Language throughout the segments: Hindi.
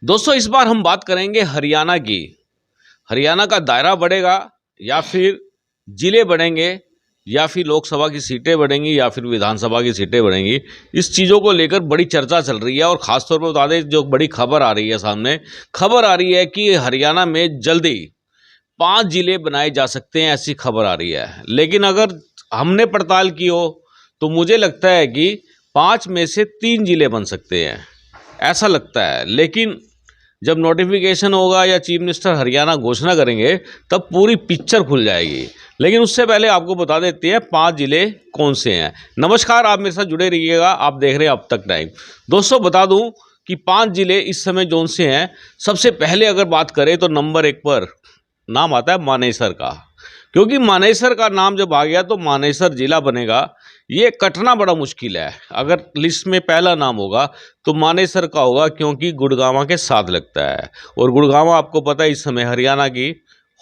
दोस्तों इस बार हम बात करेंगे हरियाणा की। हरियाणा का दायरा बढ़ेगा या फिर जिले बढ़ेंगे या फिर लोकसभा की सीटें बढ़ेंगी या फिर विधानसभा की सीटें बढ़ेंगी। इस चीज़ों को लेकर बड़ी चर्चा चल रही है और ख़ासतौर पर बता दें जो बड़ी खबर आ रही है सामने, खबर आ रही है कि हरियाणा में जल्दी 5 जिले बनाए जा सकते हैं, ऐसी खबर आ रही है। लेकिन अगर हमने पड़ताल की हो तो मुझे लगता है कि 5 में से 3 जिले बन सकते हैं, ऐसा लगता है। लेकिन जब नोटिफिकेशन होगा या चीफ मिनिस्टर हरियाणा घोषणा करेंगे तब पूरी पिक्चर खुल जाएगी। लेकिन उससे पहले आपको बता देते हैं 5 जिले कौन से हैं। नमस्कार, आप मेरे साथ जुड़े रहिएगा, आप देख रहे हैं अब तक टाइम। दोस्तों बता दूं कि 5 जिले इस समय कौन से हैं। सबसे पहले अगर बात करें तो नंबर 1 पर नाम आता है मानेसर का, क्योंकि मानेसर का नाम जब आ गया तो मानेसर जिला बनेगा। ये कटना बड़ा मुश्किल है। अगर लिस्ट में पहला नाम होगा तो मानेसर का होगा, क्योंकि गुड़गांव के साथ लगता है और गुड़गांव आपको पता है इस समय हरियाणा की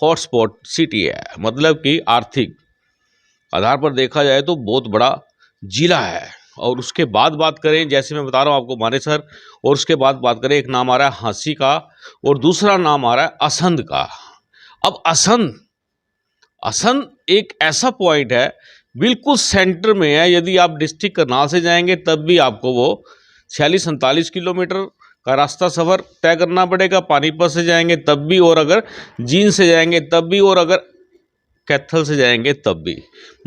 हॉटस्पॉट सिटी है, मतलब कि आर्थिक आधार पर देखा जाए तो बहुत बड़ा जिला है। और उसके बाद बात करें, जैसे मैं बता रहा हूँ आपको मानेसर, और उसके बाद बात करें, एक नाम आ रहा है हांसी का और दूसरा नाम आ रहा है असंध का। अब असंध एक ऐसा पॉइंट है बिल्कुल सेंटर में है। यदि आप डिस्ट्रिक्ट करनाल से जाएंगे तब भी आपको वो 46-47 किलोमीटर का रास्ता सफ़र तय करना पड़ेगा। पानीपत से जाएंगे तब भी, और अगर जींद से जाएंगे तब भी, और अगर कैथल से जाएंगे तब भी।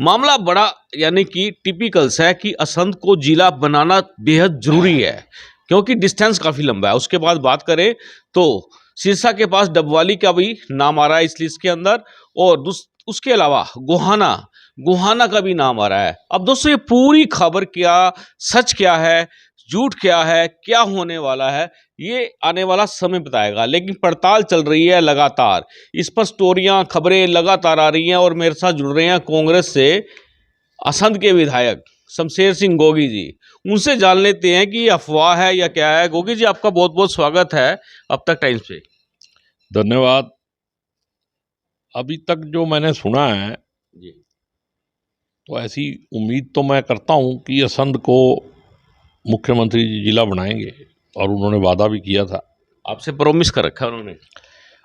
मामला बड़ा यानी कि टिपिकल सा है कि असंध को जिला बनाना बेहद ज़रूरी है, क्योंकि डिस्टेंस काफ़ी लंबा है। उसके बाद बात करें तो सिरसा के पास डबवाली का भी नाम आ रहा है इस लिस्ट के अंदर, और उसके अलावा गोहाना का भी नाम आ रहा है। अब दोस्तों ये पूरी खबर क्या, सच क्या है, झूठ क्या है, क्या होने वाला है, ये आने वाला समय बताएगा। लेकिन पड़ताल चल रही है लगातार, इस पर स्टोरियां, खबरें लगातार आ रही हैं। और मेरे साथ जुड़ रहे हैं कांग्रेस से असंध के विधायक शमशेर सिंह गोगी जी। उनसे जान लेते हैं कि ये अफवाह है या क्या है। गोगी जी, आपका बहुत बहुत स्वागत है अब तक टाइम्स पे। धन्यवाद। अभी तक जो मैंने सुना है जी, तो ऐसी उम्मीद तो मैं करता हूं कि असंध को मुख्यमंत्री जी जिला बनाएंगे, और उन्होंने वादा भी किया था आपसे प्रॉमिस कर रखा है उन्होंने।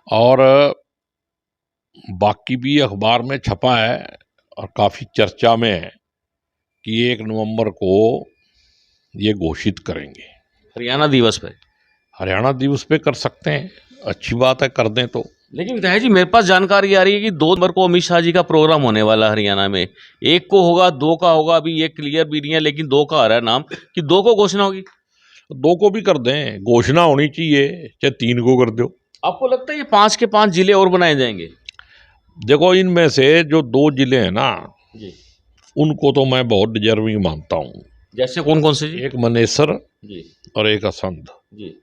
और बाकी भी अखबार में छपा है और काफ़ी चर्चा में है कि 1 नवंबर को ये घोषित करेंगे। हरियाणा दिवस पे। हरियाणा दिवस पे कर सकते हैं, अच्छी बात है, कर दें तो। लेकिन विधायक जी, मेरे पास जानकारी आ रही है कि 2 नंबर को अमित शाह जी का प्रोग्राम होने वाला है हरियाणा में। 1 को होगा, 2 का होगा, अभी ये क्लियर भी नहीं है, लेकिन 2 का आ रहा है नाम कि 2 को घोषणा होगी। 2 को भी कर दें, घोषणा होनी चाहिए, चाहे 3 को कर दो। आपको लगता है ये 5 के 5 जिले और बनाए जाएंगे? देखो, इनमें से जो 2 जिले हैं ना, जी, उनको तो मैं बहुत डिजर्विंग मानता हूँ। जैसे कौन कौन से जी? एक मनेसर जी और एक असंध। जी।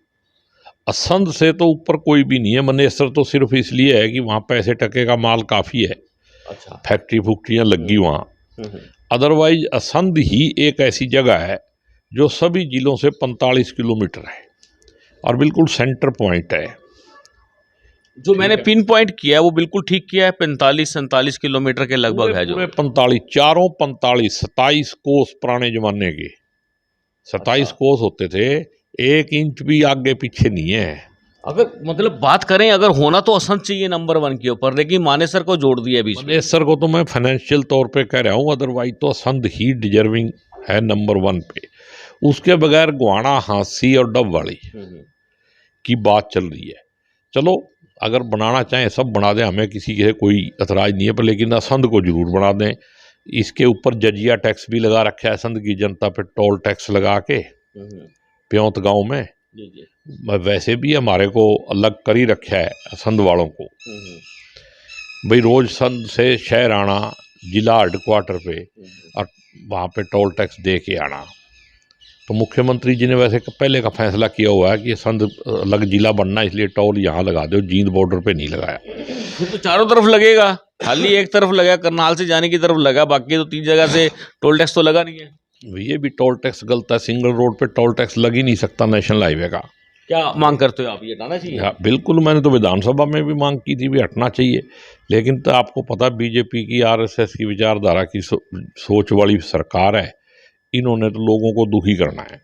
असंध से तो ऊपर कोई भी नहीं है। मनेसर तो सिर्फ इसलिए है कि वहाँ पैसे टके का माल काफ़ी है, अच्छा। फैक्ट्री फुक्ट्रियाँ लगी वहाँ। हम्म। अदरवाइज असंध ही एक ऐसी जगह है जो सभी जिलों से 45 किलोमीटर है और बिल्कुल सेंटर पॉइंट है। जो मैंने पिन पॉइंट किया है वो बिल्कुल ठीक किया है, 45-47 किलोमीटर के लगभग है जो। पूरे 45, चारों 45, 27 कोस पुराने जमाने के 27 कोस होते थे। 1 इंच भी आगे पीछे नहीं है। अगर मतलब बात करें, अगर होना तो असंध चाहिए नंबर 1 के ऊपर, लेकिन मानेसर को जोड़ दिया बीच में। मनेसर को तो मैं फाइनेंशियल तौर पे कह रहा हूँ, अदरवाइज तो असंध ही डिजर्विंग है नंबर 1 पे। उसके बगैर गोहाना, हांसी और डबवाली की बात चल रही है। चलो, अगर बनाना चाहें सब बना दें, हमें किसी के कोई एतराज़ नहीं है, पर लेकिन असंध को जरूर बना दें। इसके ऊपर जजिया टैक्स भी लगा रखा है असंध की जनता पे, टोल टैक्स लगा के प्योंत गांव में। वैसे भी हमारे को अलग कर ही रखा है असंध वालों को। भाई रोज संध से शहर आना, जिला हेडक्वार्टर पे, और वहाँ पे टोल टैक्स दे के आना। तो मुख्यमंत्री जी ने वैसे पहले का फैसला किया हुआ है कि संध अलग जिला बनना, इसलिए टोल यहाँ लगा दो, जींद बॉर्डर पे नहीं लगाया। फिर तो चारों तरफ लगेगा, खाली एक तरफ लगा, करनाल से जाने की तरफ लगा, बाकी तो 3 जगह से टोल टैक्स तो लगा नहीं है। ये भी टोल टैक्स गलत है। सिंगल रोड पे टोल टैक्स लग ही नहीं सकता नेशनल हाईवे का। क्या मांग करते हो आप, ये हटाना चाहिए? हाँ बिल्कुल, मैंने तो विधानसभा में भी मांग की थी भी हटना चाहिए। लेकिन तो आपको पता, बीजेपी की, आरएसएस की विचारधारा की सोच वाली सरकार है। इन्होंने तो लोगों को दुखी करना है।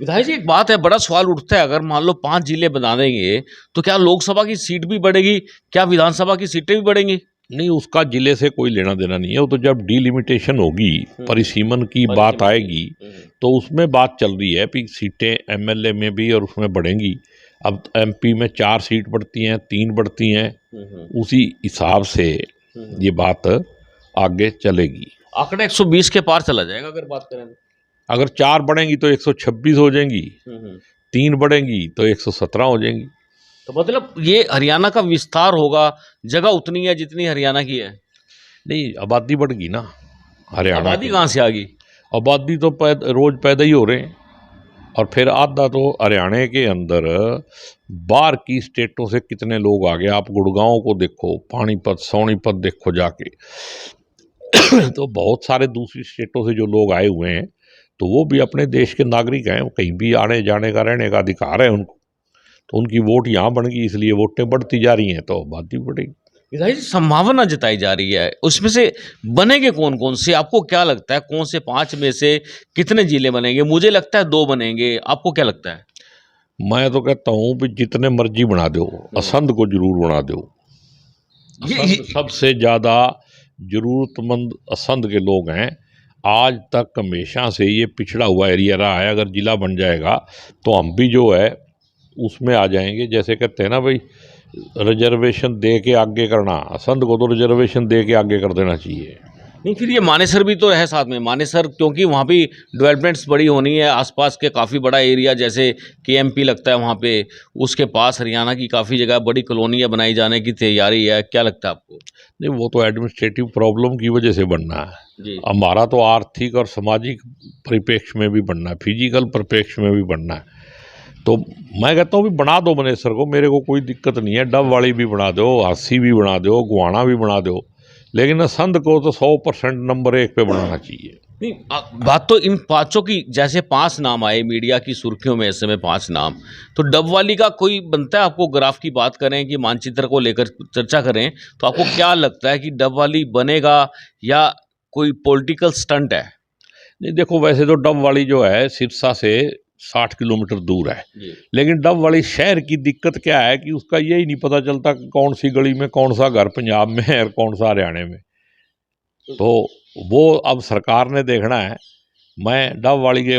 विधायक जी, एक बात है, बड़ा सवाल उठता है, अगर मान लो 5 जिले बना देंगे तो क्या लोकसभा की सीट भी बढ़ेगी, क्या विधानसभा की सीटें भी बढ़ेंगी? नहीं, उसका जिले से कोई लेना देना नहीं है। वो तो जब डिलिमिटेशन होगी, परिसीमन की बात आएगी, तो उसमें बात चल रही है कि सीटें एमएलए में भी और उसमें बढ़ेंगी। अब एमपी में 4 सीट बढ़ती हैं, 3 बढ़ती हैं, उसी हिसाब से ये बात आगे चलेगी। आंकड़ा 120 के पार चला जाएगा अगर बात करें तो। अगर 4 बढ़ेंगी तो 126 हो जाएंगी, 3 बढ़ेंगी तो 117 हो जाएंगी। तो मतलब ये हरियाणा का विस्तार होगा, जगह उतनी है जितनी हरियाणा की है। नहीं, आबादी बढ़ गई ना हरियाणा आबादी की। कहाँ से आ गई? आबादी तो रोज पैदा ही हो रहे हैं, और फिर आधा तो हरियाणा के अंदर बाहर की स्टेटों से कितने लोग आ गए। आप गुड़गांव को देखो, पानीपत, सोनीपत देखो जाके तो बहुत सारे दूसरी स्टेटों से जो लोग आए हुए हैं, तो वो भी अपने देश के नागरिक हैं, कहीं भी आने जाने का, रहने का अधिकार है उनको। तो उनकी वोट यहाँ बन गई, इसलिए वोटें बढ़ती जा रही हैं, तो आबादी बढ़ेगी। विधायक जी, संभावना जताई जा रही है, उसमें से बनेंगे कौन कौन से? आपको क्या लगता है, कौन से 5 में से कितने जिले बनेंगे? मुझे लगता है 2 बनेंगे, आपको क्या लगता है? मैं तो कहता हूँ कि जितने मर्जी बना दो, असंध को जरूर बना दो। असंध सबसे ज़्यादा जरूरतमंद असंध के लोग हैं। आज तक हमेशा से ये पिछड़ा हुआ एरिया रहा है। अगर जिला बन जाएगा तो हम भी जो है उसमें आ जाएंगे। जैसे कहते हैं ना भाई, रिजर्वेशन दे के आगे करना, असंध को तो रिजर्वेशन दे के आगे कर देना चाहिए। नहीं, फिर ये मानेसर भी तो है साथ में। मानेसर, क्योंकि वहाँ भी डेवलपमेंट्स बड़ी होनी है, आसपास के काफ़ी बड़ा एरिया, जैसे केएमपी लगता है वहाँ पे, उसके पास हरियाणा की काफ़ी जगह बड़ी कॉलोनियाँ बनाई जाने की तैयारी है, क्या लगता है आपको? नहीं, वो तो एडमिनिस्ट्रेटिव प्रॉब्लम की वजह से बनना है जी। हमारा, तो आर्थिक और सामाजिक परिप्रेक्ष्य में भी बनना है, फिजिकल परिप्रेक्ष्य में भी बनना है। तो मैं कहता हूँ भी बना दो मनेसर को, मेरे को कोई दिक्कत नहीं है। डब वाली भी बना दो, हासी भी बना दो, गुआना भी बना दो, लेकिन असंध को तो 100% नंबर 1 पे बनाना चाहिए। नहीं, बात तो इन 5 की, जैसे 5 नाम आए मीडिया की सुर्खियों में, इस समय 5 नाम, तो डबवाली का कोई बनता है? आपको ग्राफ की बात करें कि मानचित्र को लेकर चर्चा करें, तो आपको क्या लगता है कि डबवाली बनेगा या कोई पॉलिटिकल स्टंट है? नहीं, देखो, वैसे तो डब वाली जो है सिरसा से 60 किलोमीटर दूर है, जी। लेकिन डब वाली शहर की दिक्कत क्या है कि उसका यही नहीं पता चलता कि कौन सी गली में कौन सा घर पंजाब में है और कौन सा हरियाणा में। तो वो अब सरकार ने देखना है। मैं डब वाली के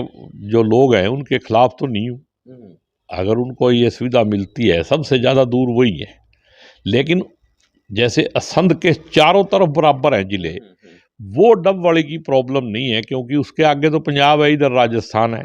जो लोग हैं उनके खिलाफ तो नहीं हूँ। अगर उनको ये सुविधा मिलती है, सबसे ज़्यादा दूर वही है। लेकिन जैसे असंध के चारों तरफ बराबर हैं जिले, वो डब वाली की प्रॉब्लम नहीं है, क्योंकि उसके आगे तो पंजाब है, इधर राजस्थान है,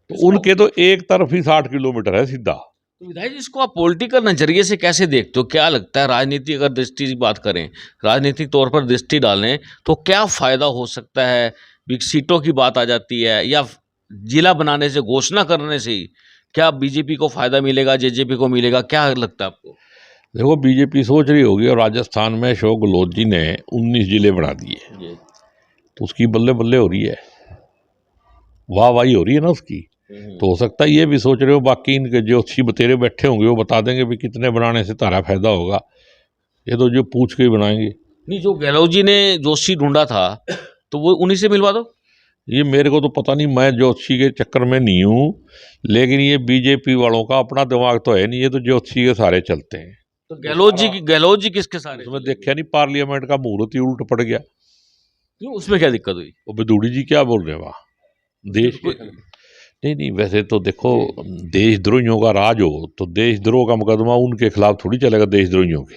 तो उनके तो एक तरफ ही 60 किलोमीटर है सीधा। तो विधायक जी, इसको आप पॉलिटिकल नजरिए से कैसे देखते हो? क्या लगता है, राजनीति अगर दृष्टि की बात करें, राजनीतिक तौर पर दृष्टि डालें, तो क्या फायदा हो सकता है? सीटों की बात आ जाती है, या जिला बनाने से, घोषणा करने से ही क्या बीजेपी को फायदा मिलेगा, जेजेपी को मिलेगा? क्या लगता है आपको? देखो, बीजेपी सोच रही होगी, और राजस्थान में अशोक गहलोत जी ने 19 जिले बना दिए, तो उसकी बल्ले बल्ले हो रही है, वाह वाही हो रही है ना उसकी। तो हो सकता है ये भी सोच रहे हो, बाकी इनके जो अच्छी बतेरे बैठे होंगे वो बता देंगे भी कितने बनाने से तारा फायदा होगा। ये तो जो पूछ के ही बनाएंगे। नहीं, जो गहलोत जी ने जोशी ढूंढा था, तो वो उन्हीं से मिलवा दो। ये मेरे को तो पता नहीं, मैं जोशी के चक्कर में नहीं हूँ, लेकिन ये बीजेपी वालों का अपना दिमाग तो है नहीं, ये तो जोशी के सारे चलते हैं। तो गहलोत जी किसके सारे? उसमें देखा नहीं, पार्लियामेंट का मुहूर्त ही उल्ट पड़ गया। क्यों, उसमें क्या दिक्कत हुई? वो बदूड़ी जी क्या बोल रहे हैं वहाँ देश के? नहीं, वैसे तो देखो, देशद्रोहियों का राज हो तो देशद्रोह का मुकदमा उनके खिलाफ थोड़ी चलेगा, देशद्रोहियों के।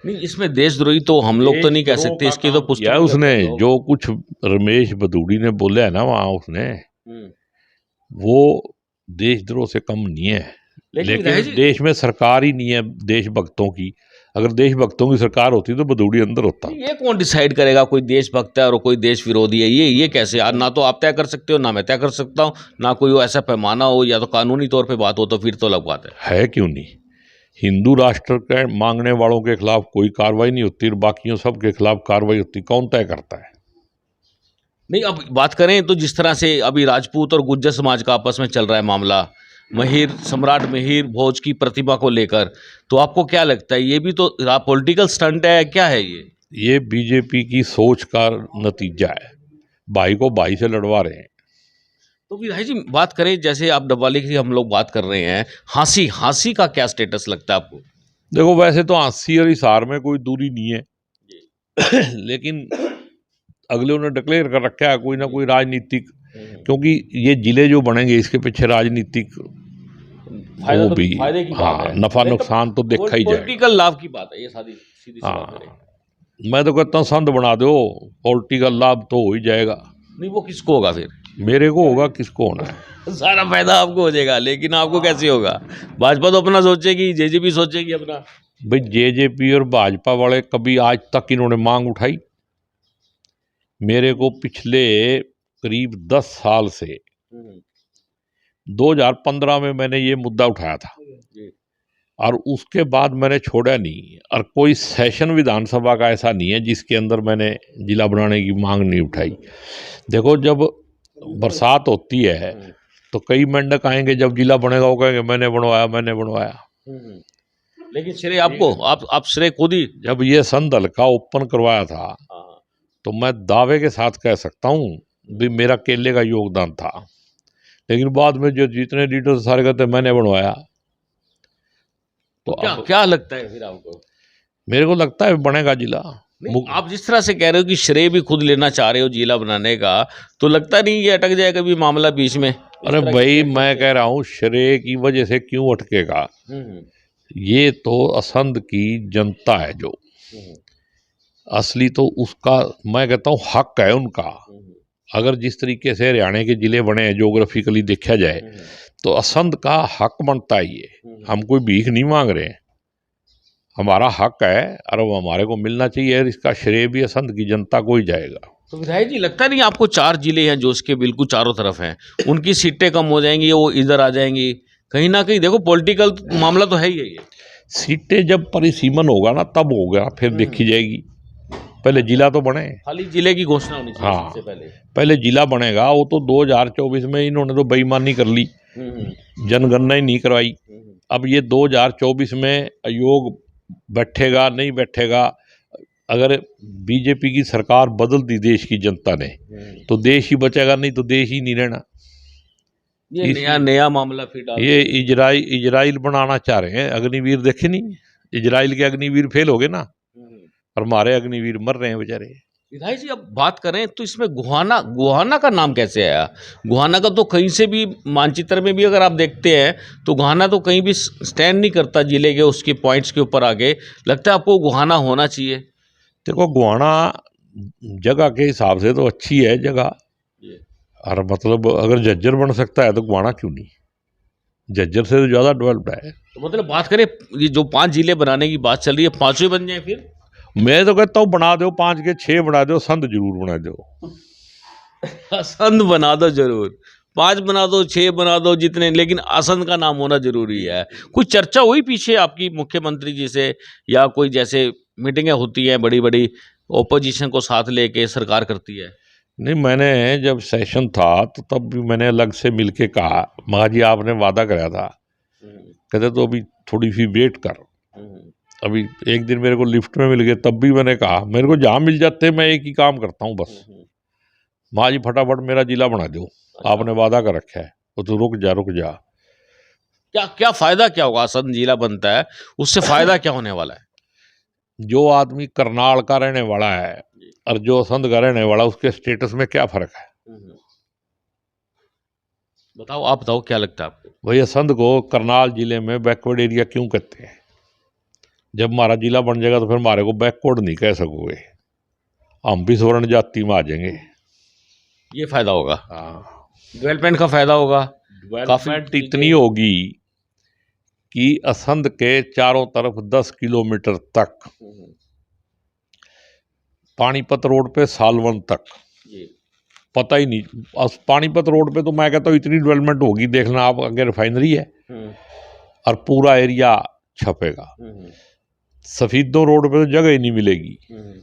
नहीं, इसमें देशद्रोही तो हम लोग तो नहीं कह सकते, इसकी तो पुष्टि या उसने जो कुछ रमेश बदूड़ी ने बोला है ना वहाँ, उसने वो देशद्रोह से कम नहीं है। लेकिन देश में सरकार ही नहीं है देशभक्तों की। अगर देशभक्तों की सरकार होती तो बदूड़ी अंदर होता। ये कौन डिसाइड करेगा कोई देशभक्त है और कोई देश विरोधी है? ये कैसे यार? ना तो आप तय कर सकते हो, ना मैं तय कर सकता हूँ, ना कोई ऐसा पैमाना हो, या तो कानूनी तौर पे बात हो, तो फिर तो अलग बात है। क्यों नहीं? हिंदू राष्ट्र के मांगने वालों के खिलाफ कोई कार्रवाई नहीं होती, और बाकियों सब के खिलाफ कार्रवाई होती, कौन तय करता है? नहीं, अब बात करें तो जिस तरह से अभी राजपूत और गुज्जर समाज का आपस में चल रहा है मामला, महिर, सम्राट महिर भोज की प्रतिमा को लेकर, तो आपको क्या लगता है, ये भी तो पॉलिटिकल स्टंट है, क्या है ये? ये बीजेपी की सोच का नतीजा है। भाई को भाई से लड़वा रहे हैं। तो विधायक जी बात करें, जैसे आप डबवाली की हम लोग बात कर रहे हैं, हांसी का क्या स्टेटस लगता है आपको? देखो वैसे तो हांसी और हिसार में कोई दूरी नहीं है लेकिन अगले ने डिक्लेयर कर रखा है कोई ना कोई राजनीतिक, क्योंकि ये जिले जो बनेंगे इसके पीछे राजनीतिक फायदा वो तो भी, फायदे की बात हाँ है, नफा नहीं तो नुकसान तो देखा ही जाएगा। पॉलिटिकल लाभ की बात है ये, सादी सीधी सी बात करें। हाँ मैं तो कहता हूँ संद बना दो, पॉलिटिकल लाभ तो हो ही जाएगा। नहीं, वो किसको होगा फिर? मेरे को होगा, किसको होना है? सारा फायदा आपको हो जाएगा, लेकिन आपको कैसे होगा? भाजपा तो अपना सोचेगी, जेजेपी सोचेगी अपना। भाई जेजेपी और भाजपा वाले कभी आज तक इन्होंने मांग उठाई? मेरे को पिछले करीब 10 साल से 2015 में मैंने ये मुद्दा उठाया था और उसके बाद मैंने छोड़ा नहीं, और कोई सेशन विधानसभा का ऐसा नहीं है जिसके अंदर मैंने जिला बनाने की मांग नहीं उठाई। देखो जब बरसात होती है तो कई मेंढक आएंगे, जब जिला बनेगा वो कहेंगे मैंने बनवाया। लेकिन श्रेय आपको, आप श्रेय खुद ही। जब ये संद हल्का ओपन करवाया था तो मैं दावे के साथ कह सकता हूँ भी मेरा केले का योगदान था, लेकिन बाद में जो जितने लीडर सारे कहते मैंने बनवाया। तो क्या लगता है फिर आपको? मेरे को लगता है बनेगा जिला। आप जिस तरह से कह रहे हो कि श्रेय भी खुद लेना चाह रहे हो जिला बनाने का, तो लगता नहीं ये अटक जाएगा कभी मामला बीच में? अरे भाई मैं कह रहा हूँ श्रेय की वजह से क्यों अटकेगा, ये तो असंध की जनता है जो असली, तो उसका मैं कहता हूँ हक है उनका। अगर जिस तरीके से हरियाणा के जिले बने हैं जोग्राफिकली देखा जाए तो असंध का हक बनता है ये। हम कोई भीख नहीं मांग रहे हैं, हमारा हक है और वो हमारे को मिलना चाहिए, और इसका श्रेय भी असंध की जनता को ही जाएगा। तो विधायक जी लगता नहीं आपको 4 जिले हैं जो उसके बिल्कुल चारों तरफ हैं, उनकी सीटें कम हो जाएंगी, वो इधर आ जाएंगी कहीं ना कहीं? देखो पॉलिटिकल मामला तो है ही है ये। सीटें जब परिसीमन होगा ना तब होगा, फिर देखी जाएगी। पहले जिला तो बने, खाली जिले की घोषणा होनी चाहिए हाँ सबसे पहले जिला बनेगा। वो तो 2024 में इन्होंने तो बेईमानी कर ली, जनगणना ही नहीं करवाई। अब ये 2024 में आयोग बैठेगा नहीं बैठेगा, अगर बीजेपी की सरकार बदल दी देश की जनता ने तो देश ही बचेगा, नहीं तो देश ही नहीं रहना। ये नया मामला फिर डाल, ये इजराइल बनाना चाह रहे हैं। अग्निवीर देखे नहीं, इजराइल के अग्निवीर फेल हो गए ना, और हमारे अग्निवीर मर रहे हैं बेचारे। विधायक जी अब बात करें तो इसमें गुहाना का नाम कैसे आया? गुहाना का तो कहीं से भी मानचित्र में भी अगर आप देखते हैं तो गुहाना तो कहीं भी स्टैंड नहीं करता जिले के उसके पॉइंट्स के ऊपर आगे। लगता है आपको गुहाना होना चाहिए? देखो गुहाना जगह के हिसाब से तो अच्छी है जगह, और मतलब अगर झज्जर बन सकता है तो गुहाना क्यों नहीं? झज्जर से तो ज़्यादा डेवलप्ड है। तो मतलब बात करें ये जो 5 जिले बनाने की बात चल रही है, 5 बन जाए फिर? मैं तो कहता हूँ बना दो, 5 के 6 बना दो, संद जरूर बना दो। असंध बना दो जरूर, 5 बना दो, 6 बना दो, जितने, लेकिन असंध का नाम होना जरूरी है। कोई चर्चा हुई पीछे आपकी मुख्यमंत्री जी से, या कोई जैसे मीटिंगें होती हैं बड़ी बड़ी ओपोजिशन को साथ लेके सरकार करती है? नहीं, मैंने जब सेशन था तो तब भी मैंने अलग से मिलके कहा, महा जी आपने वादा कराया था, कहते तो अभी थोड़ी सी वेट कर। अभी एक दिन मेरे को लिफ्ट में मिल गए, तब भी मैंने कहा मेरे को जहाँ मिल जाते मैं एक ही काम करता हूँ बस, माँ जी फटाफट मेरा जिला बना दो, आपने वादा कर रखा है, वो तो रुक जा। क्या फायदा क्या होगा? असंध जिला बनता है, उससे फायदा क्या होने वाला है? जो आदमी करनाल का रहने वाला है और जो असंध का रहने वाला, उसके स्टेटस में क्या फर्क है? बताओ, आप बताओ क्या लगता है आपको? भाई असंध को करनाल जिले में बैकवर्ड एरिया क्यों कहते हैं? जब हमारा जिला बन जाएगा तो फिर हमारे को बैकवर्ड नहीं कह सकोगे, हम भी स्वर्ण जाति में आ जाएंगे। ये फायदा होगा, हाँ डेवलपमेंट का फायदा होगा। डेवलपमेंट इतनी होगी कि असंध के चारों तरफ 10 किलोमीटर तक, पानीपत रोड पे सालवन तक, पता ही नहीं। पानीपत रोड पे तो मैं कहता हूँ इतनी डेवलपमेंट होगी, देखना आप, आगे रिफाइनरी है और पूरा एरिया छपेगा। सफीदों रोड पे तो जगह ही नहीं मिलेगी,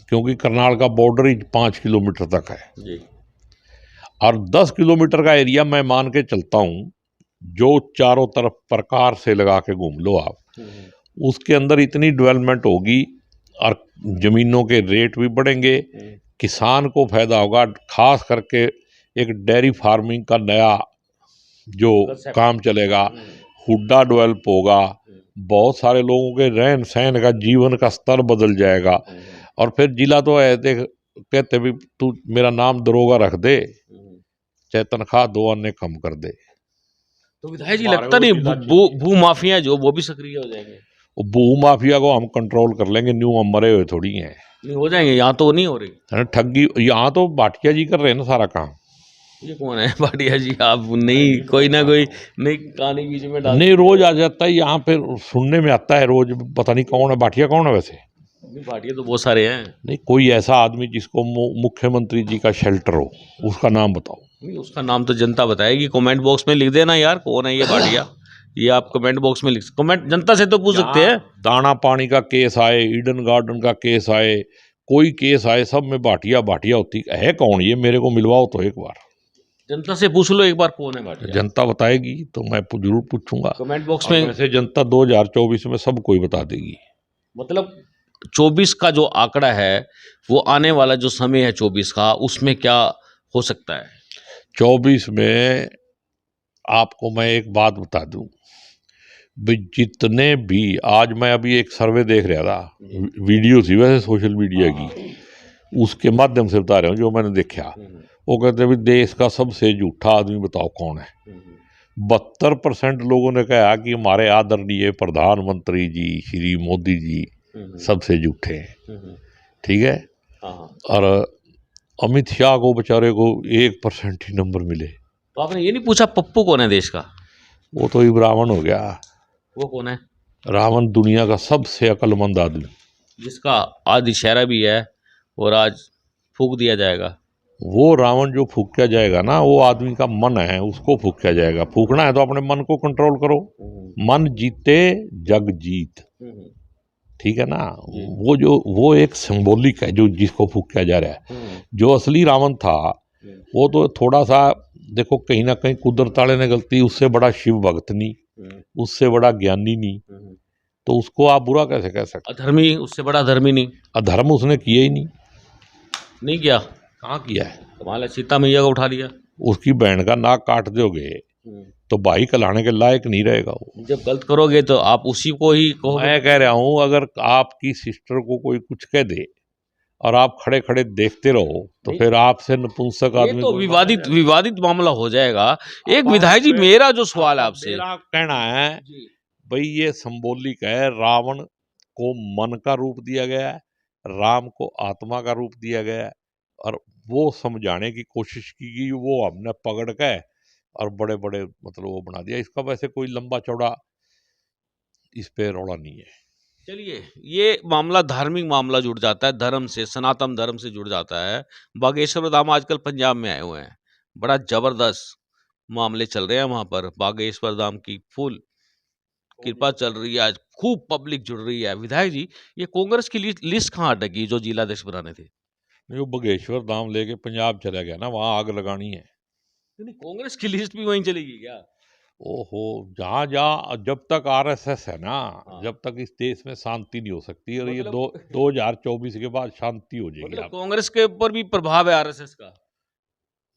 क्योंकि करनाल का बॉर्डर ही 5 किलोमीटर तक है, और 10 किलोमीटर का एरिया मैं मान के चलता हूँ जो चारों तरफ प्रकार से लगा के घूम लो आप, उसके अंदर इतनी डेवलपमेंट होगी और ज़मीनों के रेट भी बढ़ेंगे, किसान को फायदा होगा। खास करके एक डेयरी फार्मिंग का नया जो काम चलेगा, हुड्डा डेवलप होगा, बहुत सारे लोगों के रहन सहन का, जीवन का स्तर बदल जाएगा। और फिर जिला तो ऐसे कहते भी तू मेरा नाम दरोगा रख दे, चाहे तनख्वाह 2 अन्य कम कर दे। तो विधायक जी लगता नहीं भू माफिया जो वो भी सक्रिय हो जाएंगे? और भू माफिया को हम कंट्रोल कर लेंगे, न्यू हम मरे हुए थोड़ी हैं। नहीं हो जाएंगे, यहाँ तो नहीं हो रही है ठगी, यहाँ तो भाटिया जी कर रहे हैं ना सारा काम। ये कौन है भाटिया जी? आप नहीं कोई ना कोई नई कहानी बीच में डाल नहीं, रोज आ जाता है यहाँ पे, सुनने में आता है रोज, पता नहीं कौन है भाटिया, कौन है वैसे? नहीं भाटिया तो बहुत सारे हैं। नहीं, कोई ऐसा आदमी जिसको मुख्यमंत्री जी का शेल्टर हो, उसका नाम बताओ। नहीं उसका नाम तो जनता बताएगी, कमेंट बॉक्स में लिख देना यार कौन है ये भाटिया। ये आप कमेंट बॉक्स में लिख, कमेंट जनता से तो पूछ सकते हैं। दाना पानी का केस आए, ईडन गार्डन का केस आए, कोई केस आए, सब में भाटिया भाटिया होती है। कौन ये? मेरे को मिलवाओ तो एक बार, जनता से पूछ लो एक बार कौन है भाटिया। जनता बताएगी तो मैं जरूर पूछूंगा कमेंट बॉक्स में। वैसे जनता 2024 में सब कोई बता देगी। मतलब 24 का जो आंकड़ा है, वो आने वाला जो समय है 24 का, उसमें क्या हो सकता है? 24 में आपको मैं एक बात बता दूं, जितने भी, आज मैं अभी एक सर्वे देख रहा था, वीडियो थी वैसे सोशल मीडिया की, उसके माध्यम से बता रहा हूँ जो मैंने देखा। वो कहते भी देश का सबसे झूठा आदमी बताओ कौन है। 72% लोगों ने कहा कि हमारे आदरणीय प्रधानमंत्री जी श्री मोदी जी सबसे झूठे हैं। ठीक है। और अमित शाह को बेचारे को 1% ही नंबर मिले। तो आपने ये नहीं पूछा पप्पू कौन है देश का? वो तो ही रावण हो गया। वो कौन है? रावण दुनिया का सबसे अक्लमंद आदमी, जिसका आज दशहरा भी है और आज फूक दिया जाएगा। वो रावण जो फूका जाएगा ना, वो आदमी का मन है, उसको फूका जाएगा। फूकना है तो अपने मन को कंट्रोल करो। मन जीते जग जीत, ठीक है ना। वो एक सिंबॉलिक है जो जिसको फूका जा रहा है। जो असली रावण था वो तो थोड़ा सा, देखो कहीं ना कहीं कुदरत वाले ने गलती, उससे बड़ा शिव भक्त नहीं, उससे बड़ा ज्ञानी नहीं, तो उसको आप बुरा कैसे कह सकते? अधर्मी, उससे बड़ा धर्मी नहीं। अधर्म उसने किया ही नहीं किया। कहाँ किया है? कमाल है, सीता मैया को उठा लिया। उसकी बहन का नाक काट दोगे तो भाई कहलाने के लायक नहीं रहेगा वो। जब गलत करोगे तो आप उसी को ही कहोगे। मैं कह रहा हूँ, अगर आपकी सिस्टर को कोई कुछ कह दे और आप खड़े खड़े देखते रहो तो फिर आपसे नपुंसक आदमी, तो विवादित मामला हो जाएगा। एक विधायक जी, मेरा जो सवाल है आपसे, मेरा कहना है भाई ये सिंबॉलिक है। रावण को मन का रूप दिया गया है, राम को आत्मा का रूप दिया गया है, और वो समझाने की कोशिश की गई, वो हमने पकड़ के और बड़े बड़े मतलब वो बना दिया। इसका वैसे कोई लंबा चौड़ा इस पे रौला नहीं है। चलिए, ये मामला धार्मिक मामला जुड़ जाता है, धर्म से, सनातन धर्म से जुड़ जाता है। बागेश्वर धाम आजकल पंजाब में आए हुए हैं, बड़ा जबरदस्त मामले चल रहे हैं वहां पर। बागेश्वर धाम की फुल कृपा चल रही है, आज खूब पब्लिक जुड़ रही है। विधायक जी, ये कांग्रेस की लिस्ट कहाँ अटकी जो जिलाध्यक्ष बनाने थे? जो बागेश्वर धाम लेके पंजाब चला गया ना, वहां आग लगानी है। नहीं, कांग्रेस की लिस्ट भी वहीं चलेगी क्या? ओहो, जहाँ जहाँ जब तक आरएसएस है ना, जब तक इस देश में शांति नहीं हो सकती। और ये 2024 के बाद शांति हो जाएगी। मतलब कांग्रेस के ऊपर भी प्रभाव है आरएसएस का?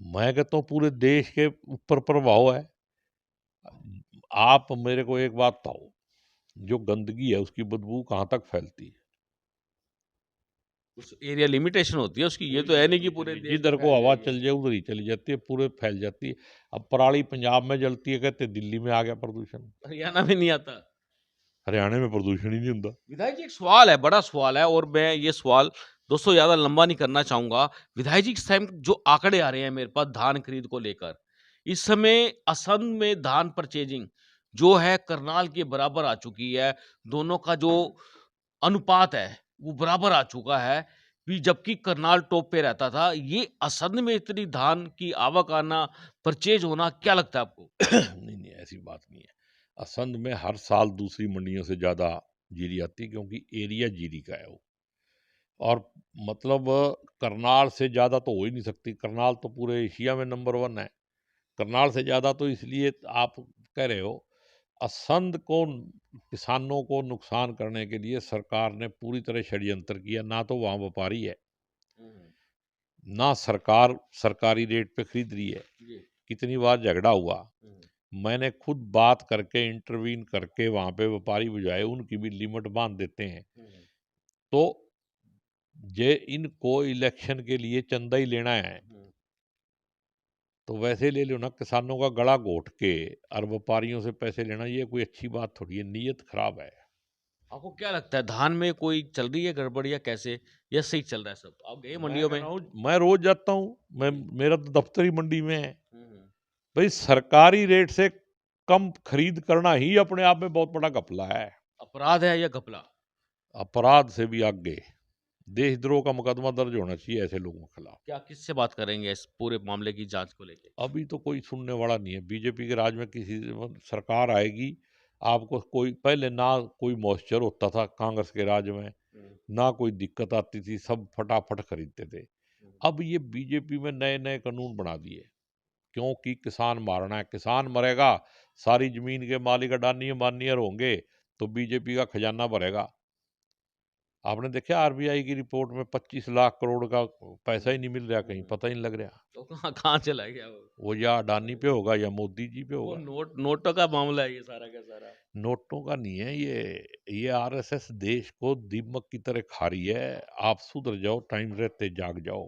मैं कहता हूँ पूरे देश के ऊपर प्रभाव है। आप मेरे को एक बात बताओ, जो गंदगी है उसकी बदबू कहाँ तक फैलती है? उस एरिया लिमिटेशन होती है उसकी। ये तो है नहीं कि पूरे जिधर को हवा चल जाए उधर ही चली जाती है, पूरे फैल जाती है। अब पराली पंजाब में जलती है, कहते दिल्ली में आ गया प्रदूषण, हरियाणा में नहीं आता। हरियाणा में प्रदूषण ही नहीं होता। विधायक जी, एक सवाल है, बड़ा सवाल है, और मैं ये सवाल दोस्तों ज्यादा लंबा नहीं करना चाहूंगा। विधायक जी, इस टाइम जो आंकड़े आ रहे हैं मेरे पास धान खरीद को लेकर, इस समय असम में धान परचेजिंग जो है करनाल के बराबर आ चुकी है। दोनों का जो अनुपात है वो बराबर आ चुका है भी, जबकि करनाल टॉप पे रहता था। ये असम में इतनी धान की आवक आना, परचेज होना, क्या लगता है आपको? नहीं नहीं, ऐसी बात नहीं है। असंध में हर साल दूसरी मंडियों से ज़्यादा जीरी आती है, क्योंकि एरिया जीरी का है वो। और मतलब करनाल से ज़्यादा तो हो ही नहीं सकती। करनाल तो पूरे एशिया में नंबर 1 है। करनाल से ज़्यादा तो इसलिए आप कह रहे हो। असंध को, किसानों को नुकसान करने के लिए सरकार ने पूरी तरह षड्यंत्र किया। ना तो वहाँ व्यापारी है, ना सरकार सरकारी रेट पे खरीद रही है। कितनी बार झगड़ा हुआ मैंने खुद बात करके इंटरवीन करके वहां पे व्यापारी बुझाए, उनकी भी लिमिट बांध देते हैं। तो जे इनको इलेक्शन के लिए चंदा ही लेना है तो वैसे ले लो ना, किसानों का गला घोट के और व्यापारियों से पैसे लेना, ये कोई अच्छी बात थोड़ी है, नीयत खराब है। आपको क्या लगता है धान में कोई चल रही है गड़बड़ या कैसे, या सही चल रहा है सब? आप गए मंडियों में? मैं रोज जाता हूँ, मेरा तो दफ्तर ही मंडी में है। भाई सरकारी रेट से कम खरीद करना ही अपने आप में बहुत बड़ा घपला है, अपराध है या घपला? अपराध से भी आगे। देशद्रोह का मुकदमा दर्ज होना चाहिए ऐसे लोगों के खिलाफ। क्या किससे बात करेंगे इस पूरे मामले की जांच को लेके? अभी तो कोई सुनने वाला नहीं है। बीजेपी के राज में किसी सरकार आएगी, आपको कोई पहले ना कोई मॉइस्चर होता था कांग्रेस के राज में, ना कोई दिक्कत आती थी, सब फटाफट खरीदते थे। अब ये बीजेपी में नए नए कानून बना दिए, क्योंकि किसान मारना है, किसान मरेगा, सारी जमीन के मालिक अडानी अंबानी होंगे तो बीजेपी का खजाना भरेगा। आपने देखा आरबीआई की रिपोर्ट में 25 लाख करोड़ का पैसा ही नहीं मिल रहा, कहीं पता ही नहीं लग रहा। तो कहाँ कहाँ चला गया वो? या अडानी पे होगा या मोदी जी पे वो होगा। नोटों का मामला है ये सारा का सारा। नोटों का नहीं है ये आरएसएस देश को दीमक की तरह खा रही है। आप सुधर जाओ, टाइम रहते जाग जाओ।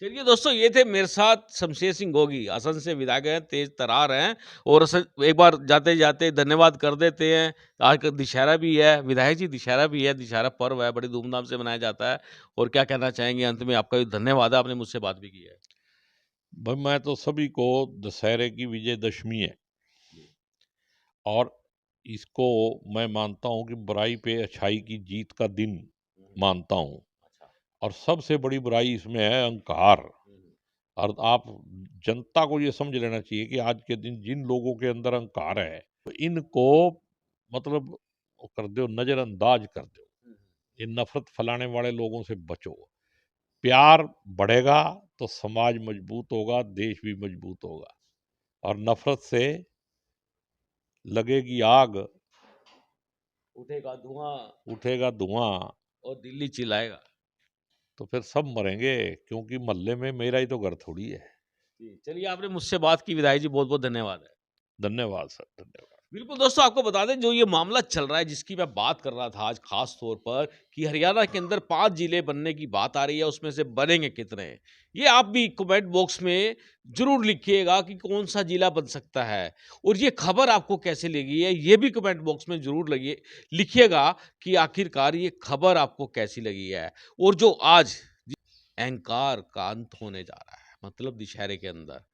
चलिए दोस्तों, ये थे मेरे साथ शमशेर सिंह गोगी, असम से विधायक हैं, तेज तरार हैं। और एक बार जाते जाते धन्यवाद कर देते हैं। आज का दशहरा भी है, विधायक जी दशहरा भी है, दशहरा पर्व है, बड़ी धूमधाम से मनाया जाता है। और क्या कहना चाहेंगे अंत में? आपका भी धन्यवाद है, आपने मुझसे बात भी की है। भाई मैं तो सभी को, दशहरे की विजयदशमी है और इसको मैं मानता हूँ कि बुराई पे अच्छाई की जीत का दिन मानता हूँ। अच्छा। और सबसे बड़ी बुराई इसमें है अहंकार। और आप जनता को ये समझ लेना चाहिए कि आज के दिन जिन लोगों के अंदर अहंकार है तो इनको मतलब कर दो, नजरअंदाज कर दो। ये नफरत फैलाने वाले लोगों से बचो। प्यार बढ़ेगा तो समाज मजबूत होगा, देश भी मजबूत होगा। और नफरत से लगेगी आग, उठेगा धुआं उठेगा धुआं, और दिल्ली चिल्लाएगा। तो फिर सब मरेंगे, क्योंकि मोहल्ले में मेरा ही तो घर थोड़ी है। जी, चलिए आपने मुझसे बात की विधायक जी, बहुत बहुत धन्यवाद है। धन्यवाद सर, धन्यवाद। बिल्कुल दोस्तों, आपको बता दें जो ये मामला चल रहा है जिसकी मैं बात कर रहा था आज खास तौर पर, कि हरियाणा के अंदर 5 जिले बनने की बात आ रही है, उसमें से बनेंगे कितने? ये आप भी कमेंट बॉक्स में जरूर लिखिएगा कि कौन सा जिला बन सकता है। और ये खबर आपको कैसे लगी है, ये भी कमेंट बॉक्स में जरूर लिखिएगा कि आखिरकार ये खबर आपको कैसी लगी है। और जो आज अहंकार का अंत होने जा रहा है, मतलब दशहरे के अंदर,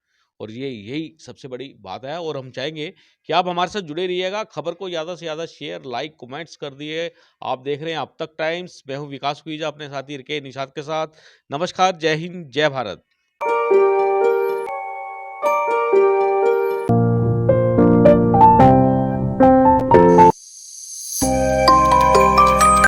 और ये यही सबसे बड़ी बात है। और हम चाहेंगे कि आप हमारे साथ जुड़े रहिएगा, खबर को ज़्यादा से ज़्यादा शेयर, लाइक, कमेंट्स कर दिए। आप देख रहे हैं अब तक टाइम्स, मैं हूँ विकास कुईजा अपने साथी के निषाद के साथ। नमस्कार, जय हिंद, जय भारत।